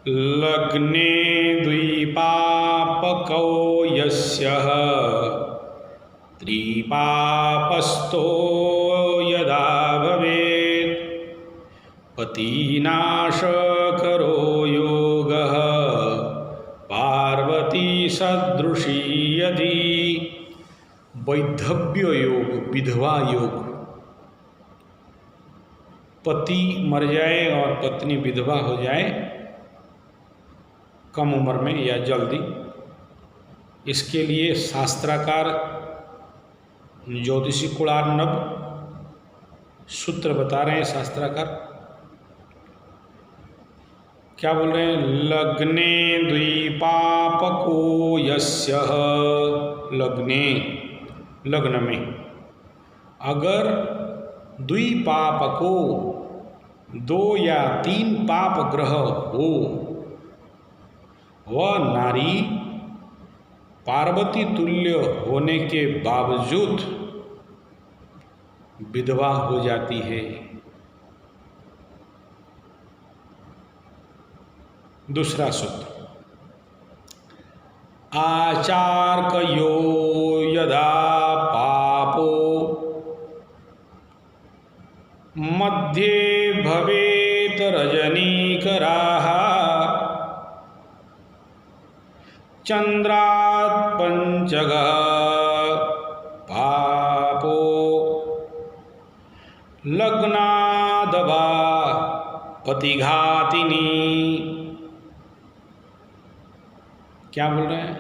लग्ने द्विपापकौ यस्यः त्रिपापस्थो यदा भवेत् पतिनाशकरो योगः पार्वती सदृशी यदि। वैधव्य योग, विधवा योग। पति मर जाए और पत्नी विधवा हो जाए कम उम्र में या जल्दी, इसके लिए शास्त्राकार ज्योतिषी कुलार्णव सूत्र बता रहे हैं। शास्त्राकार क्या बोल रहे हैं? लग्ने द्विपापको यस्यः, लग्ने, लग्न में अगर द्विपापको, 2 या 3 पाप ग्रह हो, वह नारी पार्वती तुल्य होने के बावजूद विधवा हो जाती है। दूसरा सूत्र, आचार्कयो यदा पापो मध्ये भवेत रजनीकराः चंद्रात् पंचगः पापो लग्नादवा पतिघातिनी। क्या बोल रहे हैं?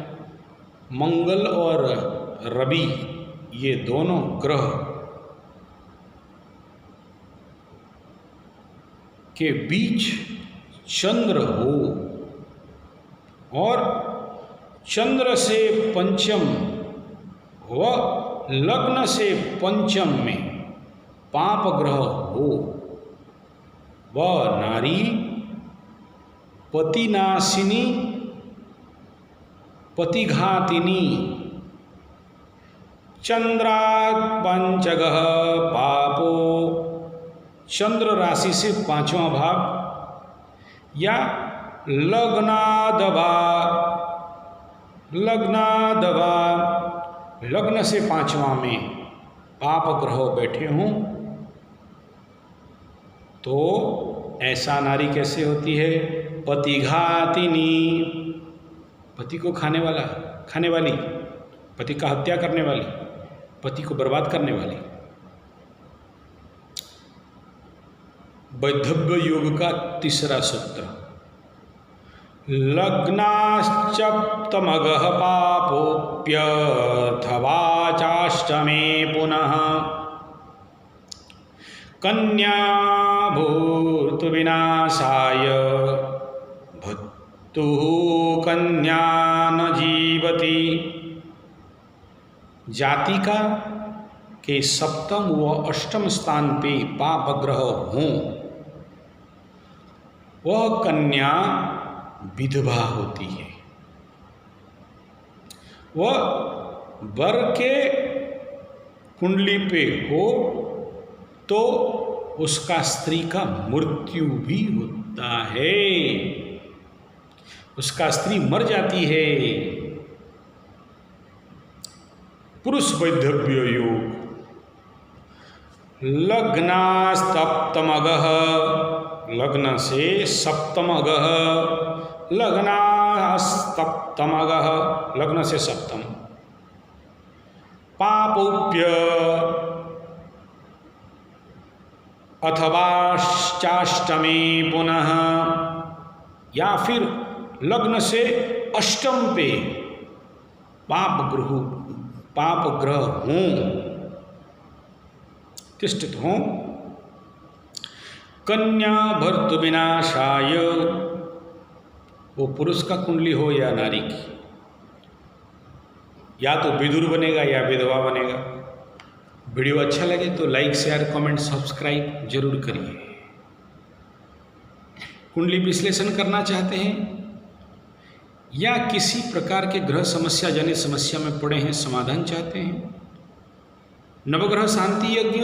मंगल और रवि ये दोनों ग्रह के बीच चंद्र हो और चंद्र से पंचम व लग्न से पंचम में पाप ग्रह हो, वह नारी पतिनाशिनी पतिघातिनी चंद्रात् पंचगः पापो, चंद्र राशि से 5वां भाव या लग्नादवा, लग्न से 5वां में पाप ग्रह बैठे हों तो ऐसा नारी कैसे होती है? पतिघातिनी, पति को खाने वाली, पति का हत्या करने वाली, पति को बर्बाद करने वाली। वैधव्य योग का तीसरा सूत्र, लग्नाश्चप्तमगः पापोऽप्यथवा चाष्टमे पुनः कन्या भूतु विनाशाय भत्तुः कन्या न जीवति। जातिका के 7म व 8म स्थान पे पाप ग्रह हों, वह कन्या विधवा होती है। वह वर के कुंडली पे हो तो उसका स्त्री का मृत्यु भी होता है, उसका स्त्री मर जाती है। पुरुष वैधव्य योग, लग्नास्तप्तमगः, लग्न से सप्तमगः, लग्नास्तप्तमगः, लग्न से सप्तम, पापोप्य अथवा चाष्टमे पुनः, या फिर लग्न से 8म पे पाप ग्रह हों, तिष्ठित हों। कन्या भर्तु विनाशाय, वो पुरुष का कुंडली हो या नारी की, या तो विधुर बनेगा या विधवा बनेगा। वीडियो अच्छा लगे तो लाइक, शेयर, कमेंट, सब्सक्राइब जरूर करिए। कुंडली विश्लेषण करना चाहते हैं या किसी प्रकार के ग्रह समस्या जनित समस्या में पड़े हैं, समाधान चाहते हैं, नवग्रह शांति यज्ञ,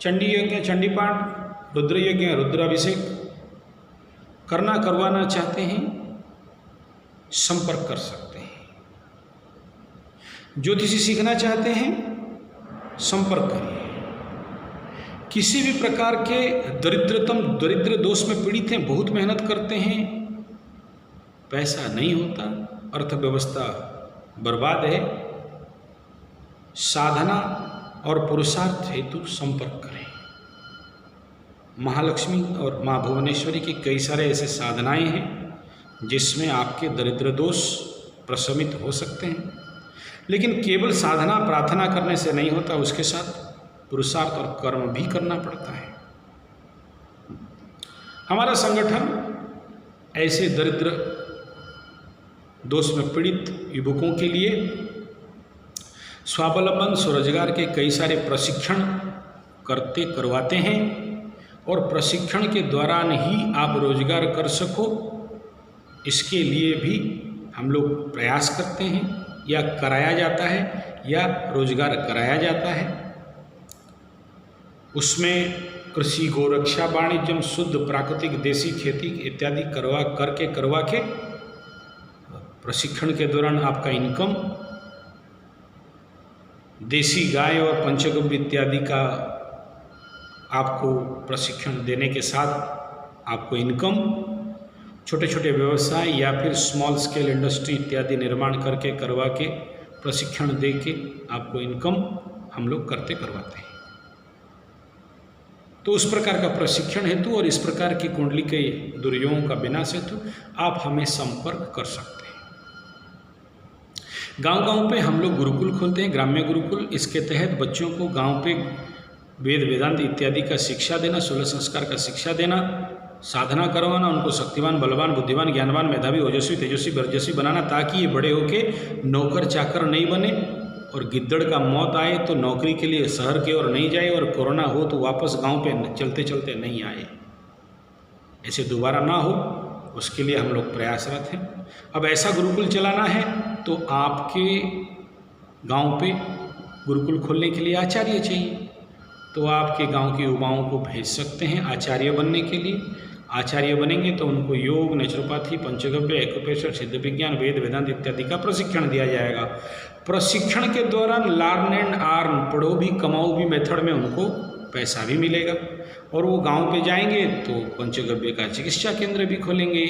चंडी यज्ञ, चंडी पाठ, रुद्र यज्ञ, रुद्राभिषेक करवाना चाहते हैं, संपर्क कर सकते हैं। ज्योतिषी सीखना चाहते हैं, संपर्क करिए। किसी भी प्रकार के दरिद्र दोष में पीड़ित हैं, बहुत मेहनत करते हैं, पैसा नहीं होता, अर्थव्यवस्था बर्बाद है, साधना और पुरुषार्थ हेतु संपर्क करें। महालक्ष्मी और माँ भुवनेश्वरी की कई सारे ऐसे साधनाएं हैं जिसमें आपके दरिद्र दोष प्रशमित हो सकते हैं। लेकिन केवल साधना प्रार्थना करने से नहीं होता, उसके साथ पुरुषार्थ और कर्म भी करना पड़ता है। हमारा संगठन ऐसे दरिद्र दोष में पीड़ित युवकों के लिए स्वावलंबन स्वरोजगार के कई सारे प्रशिक्षण करवाते हैं और प्रशिक्षण के दौरान ही आप रोजगार कर सको, इसके लिए भी हम लोग प्रयास करते हैं, या कराया जाता है या रोजगार कराया जाता है। उसमें कृषि, गोरक्षा, वाणिज्यम, शुद्ध प्राकृतिक देसी खेती इत्यादि करवा के प्रशिक्षण के दौरान आपका इनकम, देसी गाय और पंचगव्य इत्यादि का आपको प्रशिक्षण देने के साथ आपको इनकम, छोटे छोटे व्यवसाय या फिर स्मॉल स्केल इंडस्ट्री इत्यादि निर्माण करवा के प्रशिक्षण दे के आपको इनकम हम लोग करवाते हैं। तो उस प्रकार का प्रशिक्षण हेतु और इस प्रकार की कुंडली के दुर्योगों का विनाश हेतु आप हमें संपर्क कर सकते हैं। गांव-गांव पे हम लोग गुरुकुल खोलते हैं, ग्राम्य गुरुकुल। इसके तहत बच्चों को गांव पे वेद वेदांत इत्यादि का शिक्षा देना, 16 संस्कार का शिक्षा देना, साधना करवाना, उनको शक्तिवान, बलवान, बुद्धिमान, ज्ञानवान, मेधावी, ओजस्वी, तेजस्वी, वर्चस्वी बनाना, ताकि ये बड़े होके नौकर चाकर नहीं बने और गिद्दड़ का मौत आए तो नौकरी के लिए शहर की ओर नहीं जाए, और कोरोना हो तो वापस गांव पे चलते चलते नहीं आए, ऐसे दोबारा ना हो, उसके लिए हम लोग प्रयासरत हैं। अब ऐसा गुरुकुल चलाना है तो आपके गांव पे गुरुकुल खोलने के लिए आचार्य चाहिए, तो आपके गांव के युवाओं को भेज सकते हैं आचार्य बनने के लिए। आचार्य बनेंगे तो उनको योग, नेचुरोपैथी, पंचगव्य, एक्युप्रेशर, सिद्ध विज्ञान, वेद वेदांत इत्यादि का प्रशिक्षण दिया जाएगा। प्रशिक्षण के दौरान लर्न एंड अर्न, पढ़ो भी कमाओ भी मेथड में उनको पैसा भी मिलेगा, और वो गांव पे जाएंगे तो पंचगव्य का चिकित्सा केंद्र भी खोलेंगे,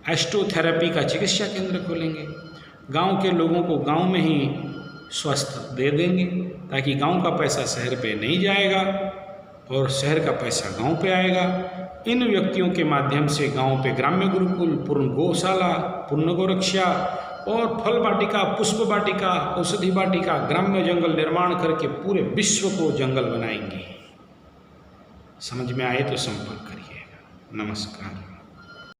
एस्ट्रोथेरेपी का चिकित्सा केंद्र खोलेंगे, गांव के लोगों को गांव में ही स्वास्थ्य दे देंगे, ताकि गांव का पैसा शहर पे नहीं जाएगा और शहर का पैसा गांव पे आएगा। इन व्यक्तियों के माध्यम से गांव पे ग्राम्य गुरुकुल, पूर्ण गौशाला, पूर्ण गोरक्षा और फल वाटिका, पुष्प वाटिका, औषधि वाटिका, ग्राम्य जंगल निर्माण करके पूरे विश्व को जंगल बनाएंगे। समझ में आए तो संपर्क करिएगा। नमस्कार।